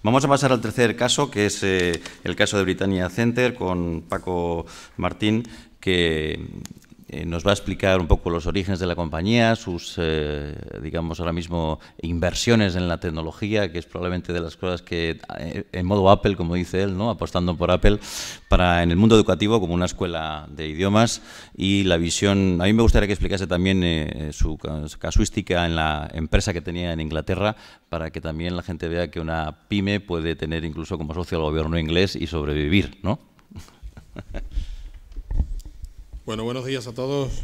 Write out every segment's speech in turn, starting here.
Vamos a pasar al tercer caso, que es el caso de Britannia Center, con Paco Martín, que nos va a explicar un poco los orígenes de la compañía, sus, digamos, ahora mismo inversiones en la tecnología, que es probablemente de las cosas que, en modo Apple, como dice él, ¿no?, apostando por Apple, en el mundo educativo como una escuela de idiomas, y la visión. A mí me gustaría que explicase también su casuística en la empresa que tenía en Inglaterra, para que también la gente vea que una pyme puede tener incluso como socio al gobierno inglés y sobrevivir, ¿no? Bueno, buenos días a todos.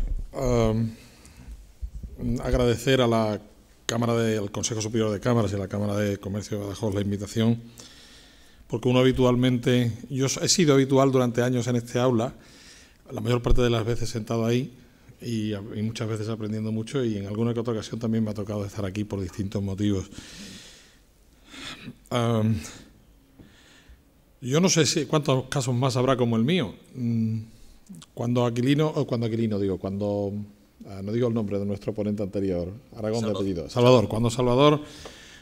Agradecer a la Cámara al Consejo Superior de Cámaras y a la Cámara de Comercio de Badajoz la invitación, porque uno habitualmente, yo he sido habitual durante años en este aula, la mayor parte de las veces sentado ahí y muchas veces aprendiendo mucho, y en alguna que otra ocasión también me ha tocado estar aquí por distintos motivos. Yo no sé cuántos casos más habrá como el mío. Cuando no digo el nombre de nuestro ponente anterior, Aragón de apellido, Salvador, cuando Salvador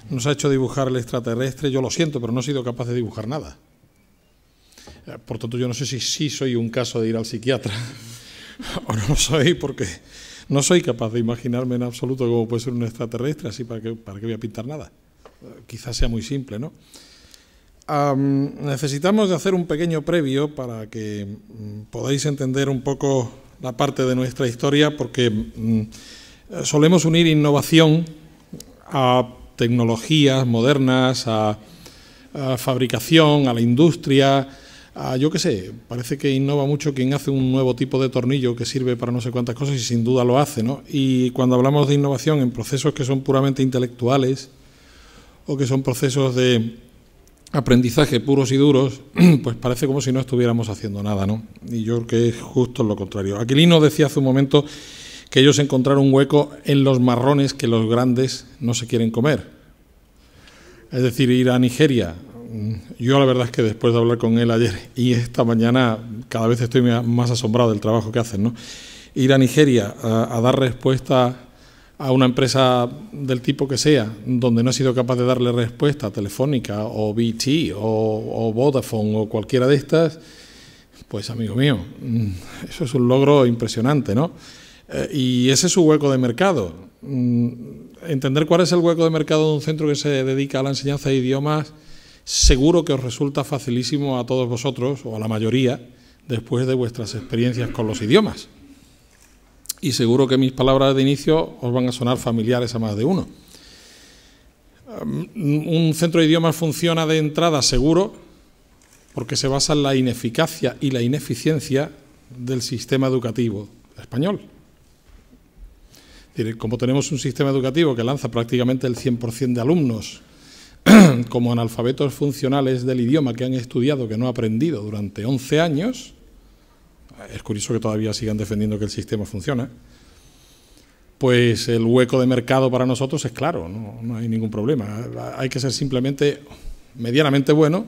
nos ha hecho dibujar el extraterrestre, yo lo siento, pero no he sido capaz de dibujar nada. Por tanto, yo no sé si sí soy un caso de ir al psiquiatra o no lo soy, porque no soy capaz de imaginarme en absoluto cómo puede ser un extraterrestre, así para qué voy a pintar nada. Quizás sea muy simple, ¿no? Necesitamos de hacer un pequeño previo para que podáis entender un poco la parte de nuestra historia, porque solemos unir innovación a tecnologías modernas, a fabricación, a la industria, yo qué sé, parece que innova mucho quien hace un nuevo tipo de tornillo que sirve para no sé cuántas cosas, y sin duda lo hace, ¿no? Y cuando hablamos de innovación en procesos que son puramente intelectuales o que son procesos de aprendizaje puros y duros, pues parece como si no estuviéramos haciendo nada, ¿no? Y yo creo que es justo lo contrario. Aquilino decía hace un momento que ellos encontraron un hueco en los marrones que los grandes no se quieren comer. Es decir, ir a Nigeria. Yo la verdad es que después de hablar con él ayer y esta mañana, cada vez estoy más asombrado del trabajo que hacen, ¿no? Ir a Nigeria a dar respuesta a una empresa del tipo que sea, donde no he sido capaz de darle respuesta, Telefónica o BT o Vodafone o cualquiera de estas, pues amigo mío, eso es un logro impresionante, ¿no? Y ese es su hueco de mercado. Entender cuál es el hueco de mercado de un centro que se dedica a la enseñanza de idiomas, seguro que os resulta facilísimo a todos vosotros, o a la mayoría, después de vuestras experiencias con los idiomas. Y seguro que mis palabras de inicio os van a sonar familiares a más de uno. Un centro de idiomas funciona de entrada seguro porque se basa en la ineficacia y la ineficiencia del sistema educativo español. Es decir, como tenemos un sistema educativo que lanza prácticamente el 100% de alumnos como analfabetos funcionales del idioma que han estudiado, que no han aprendido durante 11 años, es curioso que todavía sigan defendiendo que el sistema funciona, pues el hueco de mercado para nosotros es claro, no hay ningún problema. Hay que ser simplemente medianamente bueno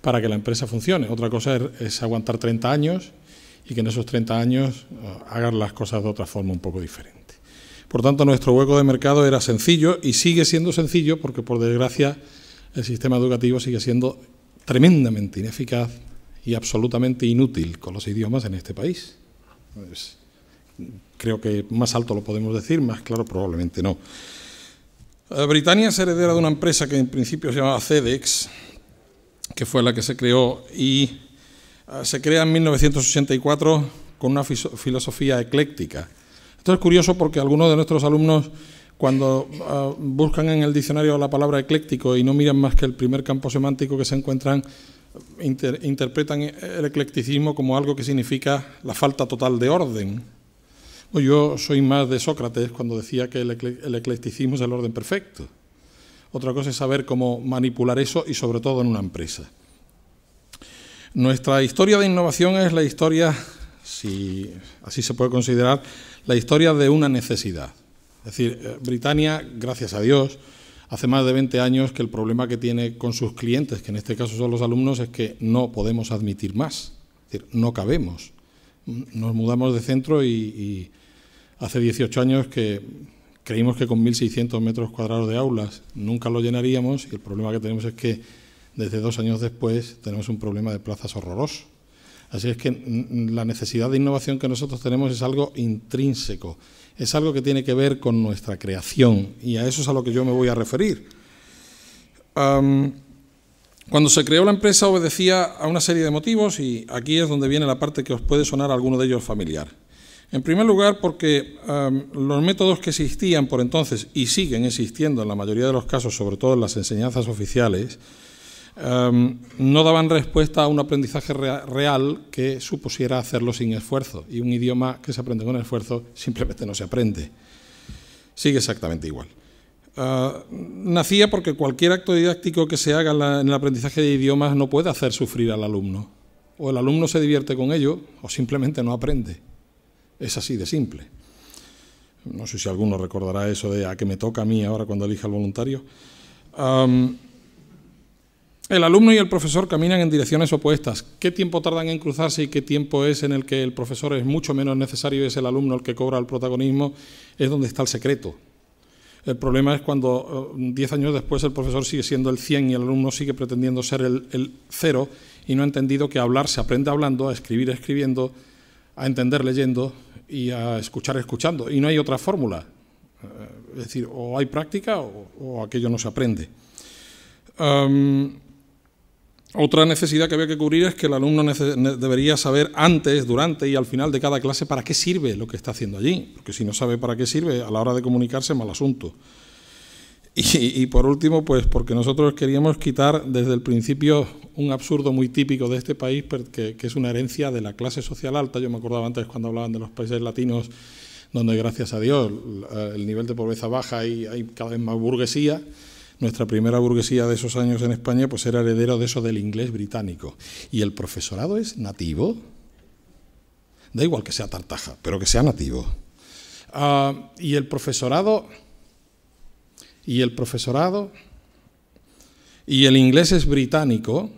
para que la empresa funcione. Otra cosa es aguantar 30 años y que en esos 30 años hagan las cosas de otra forma un poco diferente. Por tanto, nuestro hueco de mercado era sencillo y sigue siendo sencillo porque, por desgracia, el sistema educativo sigue siendo tremendamente ineficaz y absolutamente inútil con los idiomas en este país. Pues, creo que más alto lo podemos decir, más claro probablemente no. Britannia es heredera de una empresa que en principio se llamaba CEDEX, que fue la que se creó, y se crea en 1984 con una filosofía ecléctica. Esto es curioso porque algunos de nuestros alumnos, cuando buscan en el diccionario la palabra ecléctico y no miran más que el primer campo semántico que se encuentran, interpretan el eclecticismo como algo que significa la falta total de orden. Yo soy más de Sócrates cuando decía que el eclecticismo es el orden perfecto. Otra cosa es saber cómo manipular eso, y sobre todo en una empresa. Nuestra historia de innovación es la historia, si así se puede considerar, la historia de una necesidad. Es decir, Britannia, gracias a Dios, hace más de 20 años que el problema que tiene con sus clientes, que en este caso son los alumnos, es que no podemos admitir más. Es decir, no cabemos. Nos mudamos de centro y hace 18 años que Creímos que con 1.600 metros cuadrados de aulas nunca lo llenaríamos, y el problema que tenemos es que desde 2 años después tenemos un problema de plazas horroroso. Así es que la necesidad de innovación que nosotros tenemos es algo intrínseco, es algo que tiene que ver con nuestra creación, y a eso es a lo que yo me voy a referir. Cuando se creó la empresa obedecía a una serie de motivos, y aquí es donde viene la parte que os puede sonar a alguno de ellos familiar. En primer lugar, porque los métodos que existían por entonces y siguen existiendo en la mayoría de los casos, sobre todo en las enseñanzas oficiales, no daban respuesta a un aprendizaje real que supusiera hacerlo sin esfuerzo, y un idioma que se aprende con esfuerzo simplemente no se aprende. Sigue exactamente igual. Nacía porque cualquier acto didáctico que se haga en el aprendizaje de idiomas no puede hacer sufrir al alumno. O el alumno se divierte con ello o simplemente no aprende. Es así de simple. No sé si alguno recordará eso de a que me toca a mí ahora cuando elija al voluntario. El alumno y el profesor caminan en direcciones opuestas. ¿Qué tiempo tardan en cruzarse y qué tiempo es en el que el profesor es mucho menos necesario y es el alumno el que cobra el protagonismo? Es donde está el secreto. El problema es cuando 10 años después el profesor sigue siendo el 100 y el alumno sigue pretendiendo ser el 0 y no ha entendido que a hablar se aprende hablando, a escribir escribiendo, a entender leyendo y a escuchar escuchando. Y no hay otra fórmula. Es decir, o hay práctica o aquello no se aprende. Otra necesidad que había que cubrir es que el alumno debería saber antes, durante y al final de cada clase para qué sirve lo que está haciendo allí, porque si no sabe para qué sirve, a la hora de comunicarse, mal asunto. Y por último, pues porque nosotros queríamos quitar desde el principio un absurdo muy típico de este país, que es una herencia de la clase social alta. Yo me acordaba antes cuando hablaban de los países latinos, donde gracias a Dios el nivel de pobreza baja y hay cada vez más burguesía. Nuestra primera burguesía de esos años en España pues era heredero de eso del inglés británico. ¿Y el profesorado es nativo? Da igual que sea tartaja, pero que sea nativo. Y el profesorado y el inglés es británico.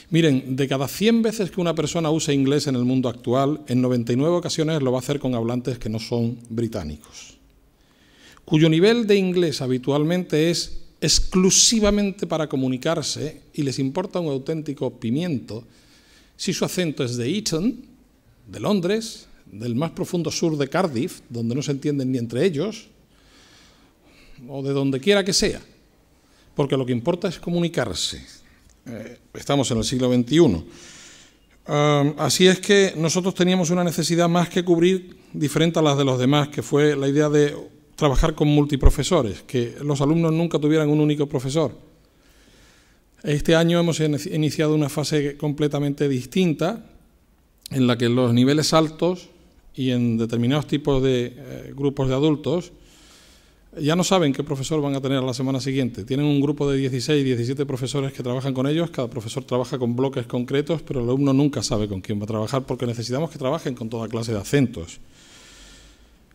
Miren, de cada 100 veces que una persona usa inglés en el mundo actual, en 99 ocasiones lo va a hacer con hablantes que no son británicos, cuyo nivel de inglés habitualmente es exclusivamente para comunicarse y les importa un auténtico pimiento si su acento es de Eton, de Londres, del más profundo sur de Cardiff, donde no se entienden ni entre ellos, o de donde quiera que sea, porque lo que importa es comunicarse. Estamos en el siglo XXI. Así es que nosotros teníamos una necesidad más que cubrir, diferente a las de los demás, que fue la idea de trabajar con multiprofesores, que los alumnos nunca tuvieran un único profesor. Este año hemos iniciado una fase completamente distinta, en la que en los niveles altos y en determinados tipos de grupos de adultos ya no saben qué profesor van a tener a la semana siguiente. Tienen un grupo de 16, 17 profesores que trabajan con ellos, cada profesor trabaja con bloques concretos, pero el alumno nunca sabe con quién va a trabajar porque necesitamos que trabajen con toda clase de acentos.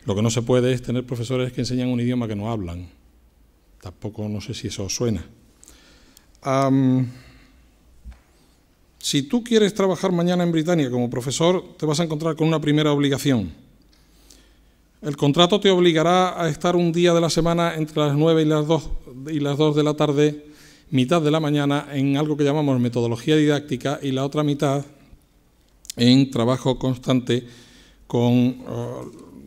Lo que no se puede es tener profesores que enseñan un idioma que no hablan. Tampoco, no sé si eso os suena. Si tú quieres trabajar mañana en Britania como profesor, te vas a encontrar con una primera obligación. El contrato te obligará a estar un día de la semana entre las 9 y las 2 de la tarde, mitad de la mañana, en algo que llamamos metodología didáctica y la otra mitad en trabajo constante con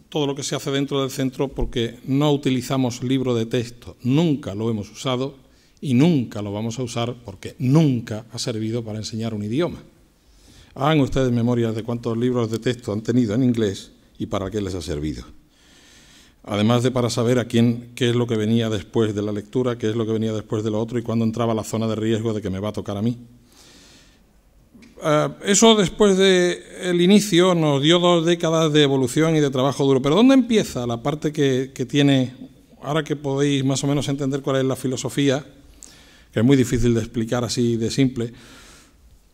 todo lo que se hace dentro del centro, porque no utilizamos libro de texto, nunca lo hemos usado y nunca lo vamos a usar porque nunca ha servido para enseñar un idioma. Hagan ustedes memorias de cuántos libros de texto han tenido en inglés y para qué les ha servido. Además de para saber qué es lo que venía después de la lectura, qué es lo que venía después de lo otro y cuándo entraba la zona de riesgo de que me va a tocar a mí. Eso después del inicio nos dio 2 décadas de evolución y de trabajo duro. Pero ¿dónde empieza la parte que tiene, ahora que podéis más o menos entender cuál es la filosofía, que es muy difícil de explicar así de simple?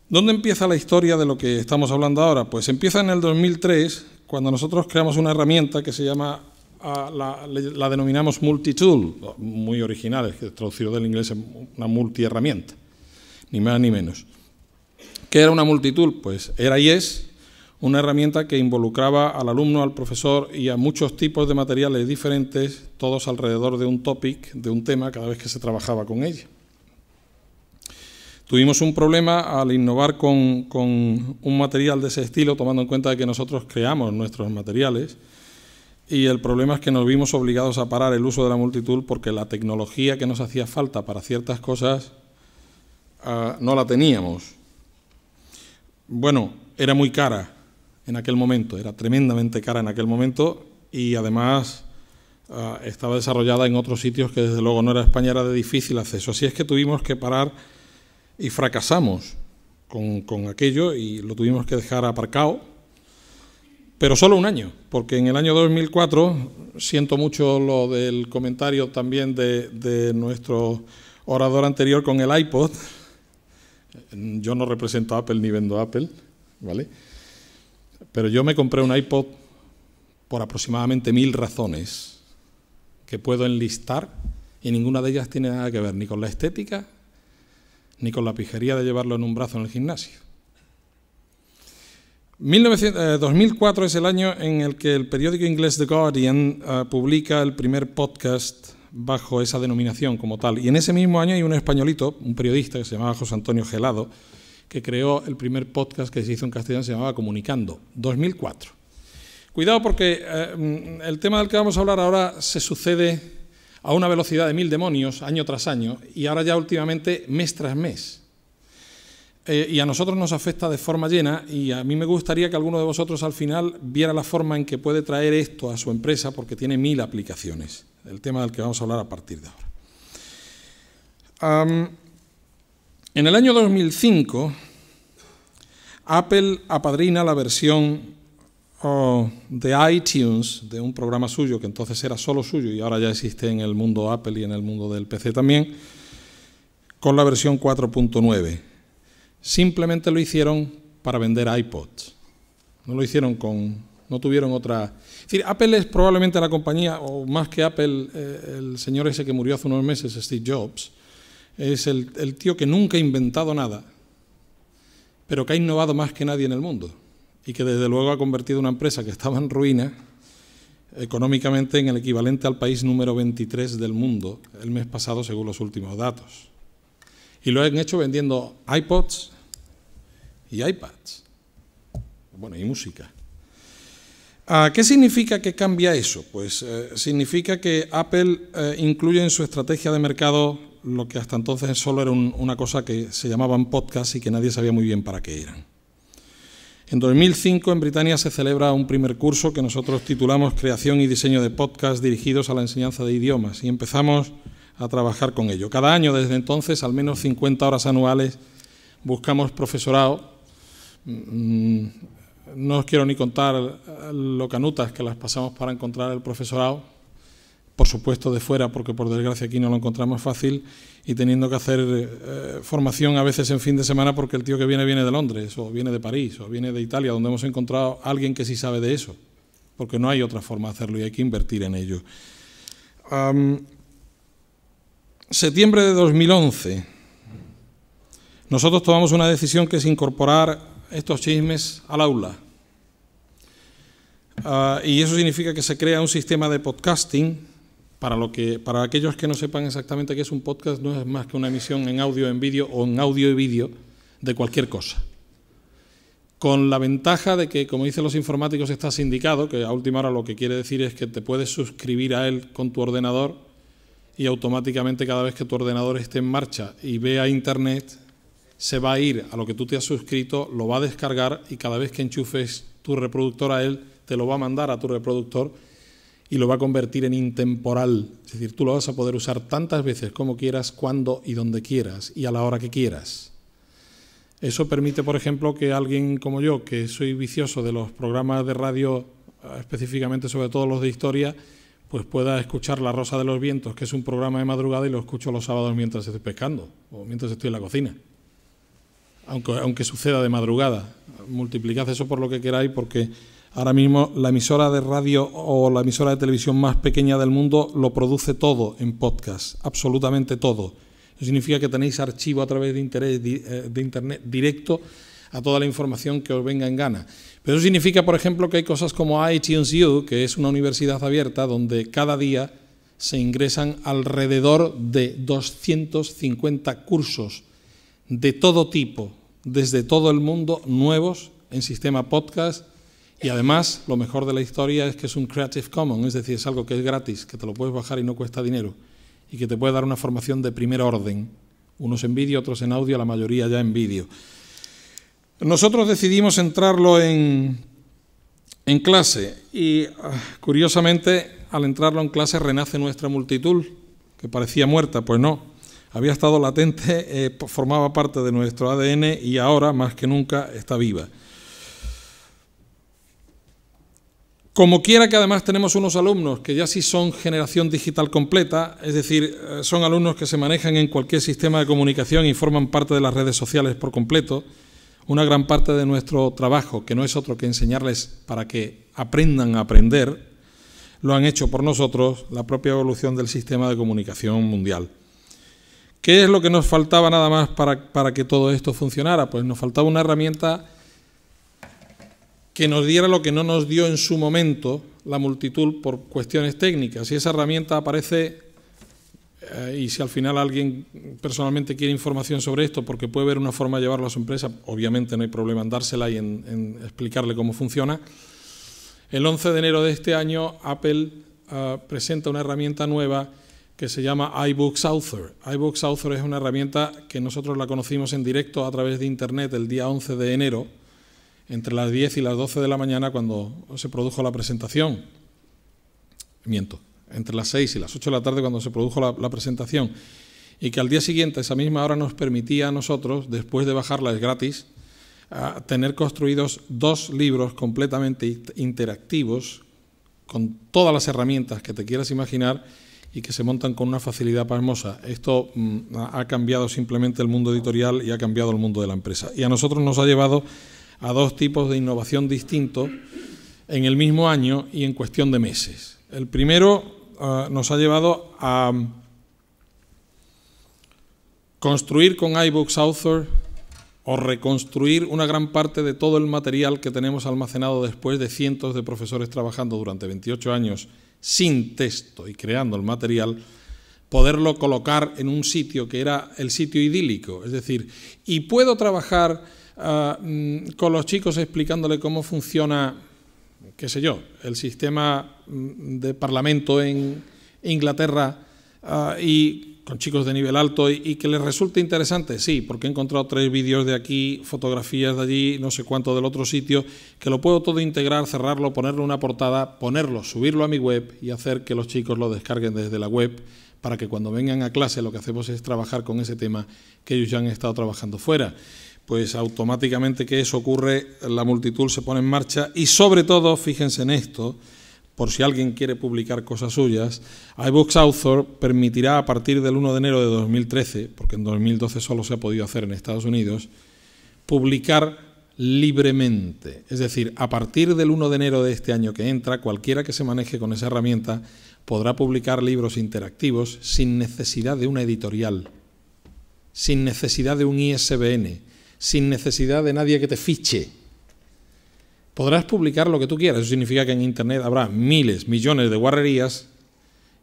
¿Dónde empieza la historia de lo que estamos hablando ahora? Pues empieza en el 2003, cuando nosotros creamos una herramienta que se llama, la denominamos multitool, muy original, es traducido del inglés en una multiherramienta, ni más ni menos. ¿Qué era una multitool? Pues era y es una herramienta que involucraba al alumno, al profesor y a muchos tipos de materiales diferentes, todos alrededor de un topic, de un tema, cada vez que se trabajaba con ella. Tuvimos un problema al innovar con un material de ese estilo, tomando en cuenta que nosotros creamos nuestros materiales, y el problema es que nos vimos obligados a parar el uso de la multitool porque la tecnología que nos hacía falta para ciertas cosas no la teníamos. Bueno, era muy cara en aquel momento, era tremendamente cara en aquel momento, y además estaba desarrollada en otros sitios que desde luego no era España, era de difícil acceso. Así es que tuvimos que parar y fracasamos con aquello y lo tuvimos que dejar aparcado, pero solo un año, porque en el año 2004, siento mucho lo del comentario también de nuestro orador anterior con el iPod. Yo no represento a Apple ni vendo Apple, ¿vale? Pero yo me compré un iPod por aproximadamente 1000 razones que puedo enlistar, y ninguna de ellas tiene nada que ver ni con la estética ni con la pijería de llevarlo en un brazo en el gimnasio. 2004 es el año en el que el periódico inglés The Guardian publica el primer podcast bajo esa denominación como tal. Y en ese mismo año hay un españolito, un periodista que se llamaba José Antonio Gelado, que creó el primer podcast que se hizo en castellano, se llamaba Comunicando, 2004. Cuidado porque el tema del que vamos a hablar ahora se sucede a una velocidad de 1000 demonios, año tras año, y ahora ya últimamente mes tras mes. Y a nosotros nos afecta de forma llena, y a mí me gustaría que alguno de vosotros al final viera la forma en que puede traer esto a su empresa, porque tiene 1000 aplicaciones, el tema del que vamos a hablar a partir de ahora. En el año 2005, Apple apadrina la versión de iTunes, de un programa suyo, que entonces era solo suyo y ahora ya existe en el mundo Apple y en el mundo del PC también, con la versión 4.9. Simplemente lo hicieron para vender iPods. No lo hicieron no tuvieron otra. Es decir, Apple es probablemente la compañía, o más que Apple, el señor ese que murió hace unos meses, Steve Jobs, es el tío que nunca ha inventado nada, pero que ha innovado más que nadie en el mundo, y que desde luego ha convertido una empresa que estaba en ruina económicamente en el equivalente al país número 23 del mundo el mes pasado, según los últimos datos. Y lo han hecho vendiendo iPods y iPads. Bueno, y música. ¿Qué significa que cambia eso? Pues significa que Apple incluye en su estrategia de mercado lo que hasta entonces solo era una cosa que se llamaban podcasts y que nadie sabía muy bien para qué eran. En 2005 en Britania se celebra un primer curso que nosotros titulamos Creación y Diseño de Podcasts dirigidos a la enseñanza de idiomas, y empezamos a trabajar con ello. Cada año desde entonces, al menos 50 horas anuales, buscamos profesorado. No os quiero ni contar lo canutas que las pasamos para encontrar el profesorado, por supuesto de fuera, porque por desgracia aquí no lo encontramos fácil, y teniendo que hacer formación a veces en fin de semana porque el tío que viene de Londres, o viene de París, o viene de Italia, donde hemos encontrado a alguien que sí sabe de eso, porque no hay otra forma de hacerlo y hay que invertir en ello. Septiembre de 2011, nosotros tomamos una decisión que es incorporar estos chismes al aula. Y eso significa que se crea un sistema de podcasting. Para aquellos que no sepan exactamente qué es un podcast, no es más que una emisión en audio, en vídeo o en audio y vídeo de cualquier cosa. Con la ventaja de que, como dicen los informáticos, está sindicado, que a última hora lo que quiere decir es que te puedes suscribir a él con tu ordenador y automáticamente cada vez que tu ordenador esté en marcha y vea Internet, se va a ir a lo que tú te has suscrito, lo va a descargar y cada vez que enchufes tu reproductor a él, te lo va a mandar a tu reproductor y lo va a convertir en intemporal. Es decir, tú lo vas a poder usar tantas veces como quieras, cuando y donde quieras y a la hora que quieras. Eso permite, por ejemplo, que alguien como yo, que soy vicioso de los programas de radio, específicamente sobre todo los de historia, pues pueda escuchar La Rosa de los Vientos, que es un programa de madrugada, y lo escucho los sábados mientras estoy pescando o mientras estoy en la cocina. Aunque suceda de madrugada. Multiplicad eso por lo que queráis, porque ahora mismo la emisora de radio o la emisora de televisión más pequeña del mundo lo produce todo en podcast, absolutamente todo. Eso significa que tenéis archivo a través de Internet directo a toda la información que os venga en gana. Pero eso significa, por ejemplo, que hay cosas como iTunes U, que es una universidad abierta donde cada día se ingresan alrededor de 250 cursos de todo tipo, desde todo el mundo, nuevos en sistema podcast. Y además, lo mejor de la historia es que es un Creative Commons, es decir, es algo que es gratis, que te lo puedes bajar y no cuesta dinero, y que te puede dar una formación de primer orden, unos en vídeo, otros en audio, la mayoría ya en vídeo. Nosotros decidimos entrarlo en clase y, curiosamente, al entrarlo en clase renace nuestra multitud, que parecía muerta. Pues no, había estado latente, formaba parte de nuestro ADN y ahora, más que nunca, está viva. Como quiera que además tenemos unos alumnos que ya sí son generación digital completa, es decir, son alumnos que se manejan en cualquier sistema de comunicación y forman parte de las redes sociales por completo. Una gran parte de nuestro trabajo, que no es otro que enseñarles para que aprendan a aprender, lo han hecho por nosotros, la propia evolución del sistema de comunicación mundial. ¿Qué es lo que nos faltaba nada más para que todo esto funcionara? Pues nos faltaba una herramienta que nos diera lo que no nos dio en su momento la multitud por cuestiones técnicas. Y esa herramienta aparece, y si al final alguien personalmente quiere información sobre esto, porque puede ver una forma de llevarlo a su empresa, obviamente no hay problema en dársela y en explicarle cómo funciona. El 11 de enero de este año, Apple presenta una herramienta nueva que se llama iBooks Author. iBooks Author es una herramienta que nosotros la conocimos en directo a través de Internet el día 11 de enero, entre las 10 y las 12 de la mañana, cuando se produjo la presentación. Miento, entre las 6 y las 8 de la tarde, cuando se produjo la presentación. Y que al día siguiente, a esa misma hora, nos permitía a nosotros, después de bajarla, es gratis, tener construidos 2 libros completamente interactivos, con todas las herramientas que te quieras imaginar y que se montan con una facilidad pasmosa. Esto ha cambiado simplemente el mundo editorial y ha cambiado el mundo de la empresa. Y a nosotros nos ha llevado a 2 tipos de innovación distintos en el mismo año y en cuestión de meses. El primero nos ha llevado a construir con iBooks Author o reconstruir una gran parte de todo el material que tenemos almacenado después de cientos de profesores trabajando durante 28 años sin texto y creando el material, poderlo colocar en un sitio que era el sitio idílico. Es decir, y puedo trabajar con los chicos explicándole cómo funciona, qué sé yo, el sistema de parlamento en Inglaterra y con chicos de nivel alto y que les resulte interesante. Sí, porque he encontrado 3 vídeos de aquí, fotografías de allí, no sé cuánto del otro sitio, que lo puedo todo integrar, cerrarlo, ponerle una portada, subirlo a mi web y hacer que los chicos lo descarguen desde la web, para que cuando vengan a clase lo que hacemos es trabajar con ese tema que ellos ya han estado trabajando fuera. Pues automáticamente que eso ocurre, la multitud se pone en marcha y sobre todo, fíjense en esto, por si alguien quiere publicar cosas suyas, iBooks Author permitirá a partir del 1 de enero de 2013, porque en 2012 solo se ha podido hacer en Estados Unidos, publicar libremente. Es decir, a partir del 1 de enero de este año que entra, cualquiera que se maneje con esa herramienta podrá publicar libros interactivos sin necesidad de una editorial, sin necesidad de un ISBN, sin necesidad de nadie que te fiche. Podrás publicar lo que tú quieras. Eso significa que en Internet habrá miles, millones de guarrerías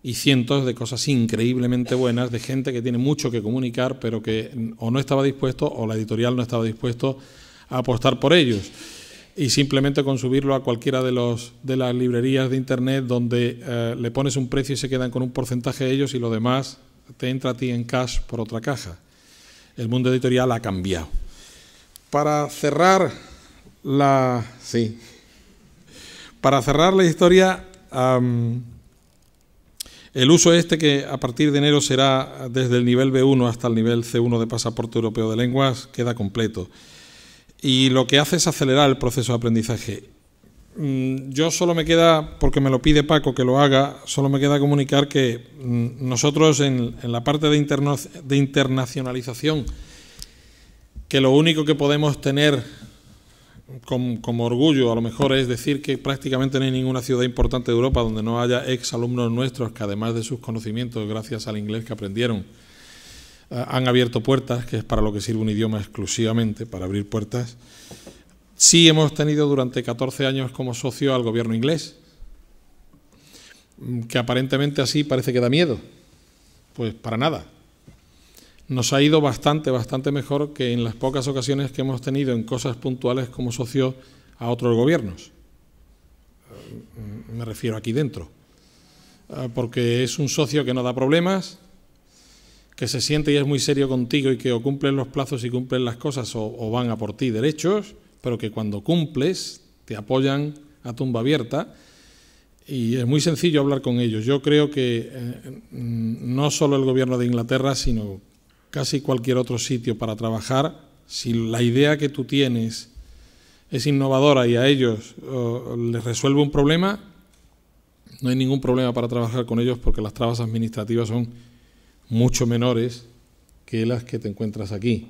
y cientos de cosas increíblemente buenas de gente que tiene mucho que comunicar, pero que o no estaba dispuesto o la editorial no estaba dispuesto a apostar por ellos. Y simplemente con subirlo a cualquiera de las librerías de Internet donde le pones un precio y se quedan con un porcentaje de ellos y lo demás te entra a ti en cash por otra caja. El mundo editorial ha cambiado. Para cerrar la historia, el uso que a partir de enero será desde el nivel B1 hasta el nivel C1 de Pasaporte Europeo de Lenguas, queda completo. Y lo que hace es acelerar el proceso de aprendizaje. Yo solo me queda, porque me lo pide Paco que lo haga, solo me queda comunicar que nosotros en la parte de internacionalización, que lo único que podemos tener como orgullo a lo mejor es decir que prácticamente no hay ninguna ciudad importante de Europa donde no haya exalumnos nuestros que además de sus conocimientos, gracias al inglés que aprendieron, han abierto puertas, que es para lo que sirve un idioma exclusivamente, para abrir puertas. Sí hemos tenido durante 14 años como socio al gobierno inglés, que aparentemente así parece que da miedo. Pues para nada. Nos ha ido bastante mejor que en las pocas ocasiones que hemos tenido en cosas puntuales como socio a otros gobiernos. Me refiero aquí dentro. Porque es un socio que no da problemas, que se siente y es muy serio contigo y que o cumplen los plazos y cumplen las cosas o van a por ti derechos, pero que cuando cumples te apoyan a tumba abierta y es muy sencillo hablar con ellos. Yo creo que no solo el gobierno de Inglaterra, sino casi cualquier otro sitio para trabajar, si la idea que tú tienes es innovadora y a ellos les resuelve un problema, no hay ningún problema para trabajar con ellos porque las trabas administrativas son mucho menores que las que te encuentras aquí.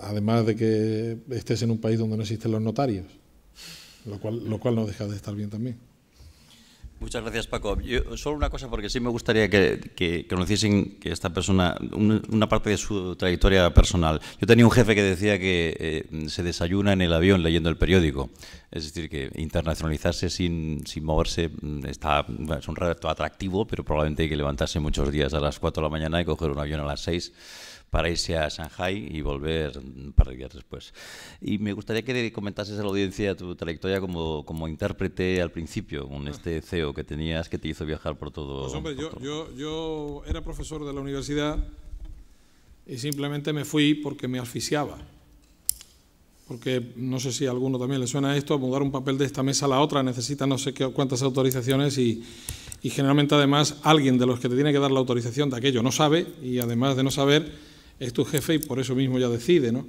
Además de que estés en un país donde no existen los notarios, lo cual no deja de estar bien también. Muchas gracias, Paco. Yo, solo una cosa, porque sí me gustaría que conociesen que esta persona, una parte de su trayectoria personal. Yo tenía un jefe que decía que se desayuna en el avión leyendo el periódico. Es decir, que internacionalizarse sin moverse es un reto atractivo, pero probablemente hay que levantarse muchos días a las 4 de la mañana y coger un avión a las 6 para irse a Shanghái y volver un par de días después. Y me gustaría que comentases a la audiencia tu trayectoria como intérprete al principio, con este CEO que tenías, que te hizo viajar por todo. Pues hombre, yo era profesor de la universidad y simplemente me fui porque me asfixiaba. Porque no sé si a alguno también le suena esto, mudar un papel de esta mesa a la otra necesita no sé cuántas autorizaciones y generalmente además alguien de los que te tiene que dar la autorización de aquello no sabe y además de no saber es tu jefe y por eso mismo ya decide, ¿no?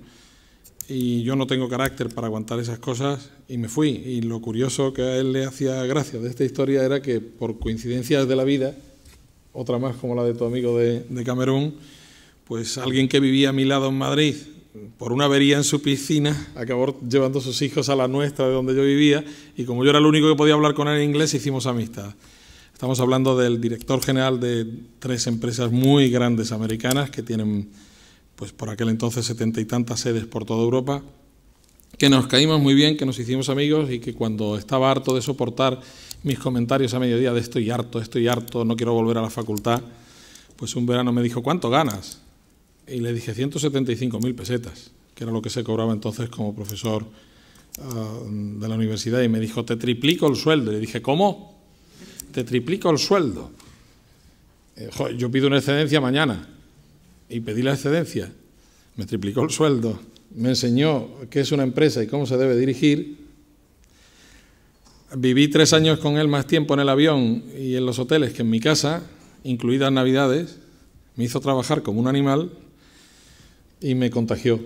Y yo no tengo carácter para aguantar esas cosas y me fui. Y lo curioso que a él le hacía gracia de esta historia era que por coincidencias de la vida, otra más como la de tu amigo de Camerún, pues alguien que vivía a mi lado en Madrid, por una avería en su piscina, acabó llevando a sus hijos a la nuestra de donde yo vivía y como yo era el único que podía hablar con él en inglés, hicimos amistad. Estamos hablando del director general de 3 empresas muy grandes americanas que tienen, pues por aquel entonces 70 y tantas sedes por toda Europa, que nos caímos muy bien, que nos hicimos amigos y que cuando estaba harto de soportar mis comentarios a mediodía de estoy harto, no quiero volver a la facultad, pues un verano me dijo, ¿cuánto ganas? Y le dije 175.000 pesetas, que era lo que se cobraba entonces como profesor de la universidad, y me dijo, te triplico el sueldo. Y le dije, ¿cómo? Te triplico el sueldo. Yo pido una excedencia mañana. Y pedí la excedencia, me triplicó el sueldo, me enseñó qué es una empresa y cómo se debe dirigir. Viví 3 años con él más tiempo en el avión y en los hoteles que en mi casa, incluidas Navidades. Me hizo trabajar como un animal y me contagió.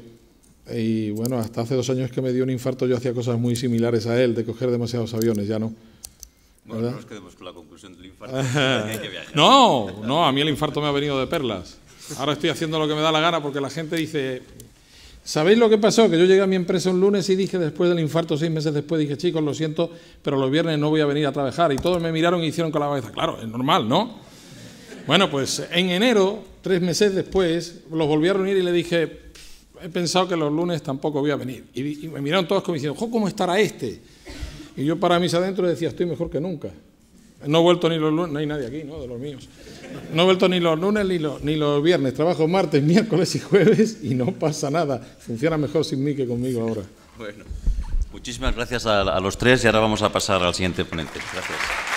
Y bueno, hasta hace 2 años que me dio un infarto yo hacía cosas muy similares a él, de coger demasiados aviones, ya no. Bueno, no nos quedemos con la conclusión del infarto. No, a mí el infarto me ha venido de perlas. Ahora estoy haciendo lo que me da la gana porque la gente dice, ¿sabéis lo que pasó? Que yo llegué a mi empresa un lunes y dije después del infarto, 6 meses después, dije, chicos, lo siento, pero los viernes no voy a venir a trabajar. Y todos me miraron y hicieron con la cabeza. Claro, es normal, ¿no? Bueno, pues en enero, 3 meses después, los volví a reunir y le dije, he pensado que los lunes tampoco voy a venir. Y me miraron todos como diciendo, ¿cómo estará este? Y yo para mis adentro decía, estoy mejor que nunca. No he vuelto ni los lunes, no hay nadie aquí, ¿no? De los míos. No he vuelto ni los lunes ni los viernes. Trabajo martes, miércoles y jueves y no pasa nada. Funciona mejor sin mí que conmigo ahora. Bueno, muchísimas gracias a los 3 y ahora vamos a pasar al siguiente ponente. Gracias.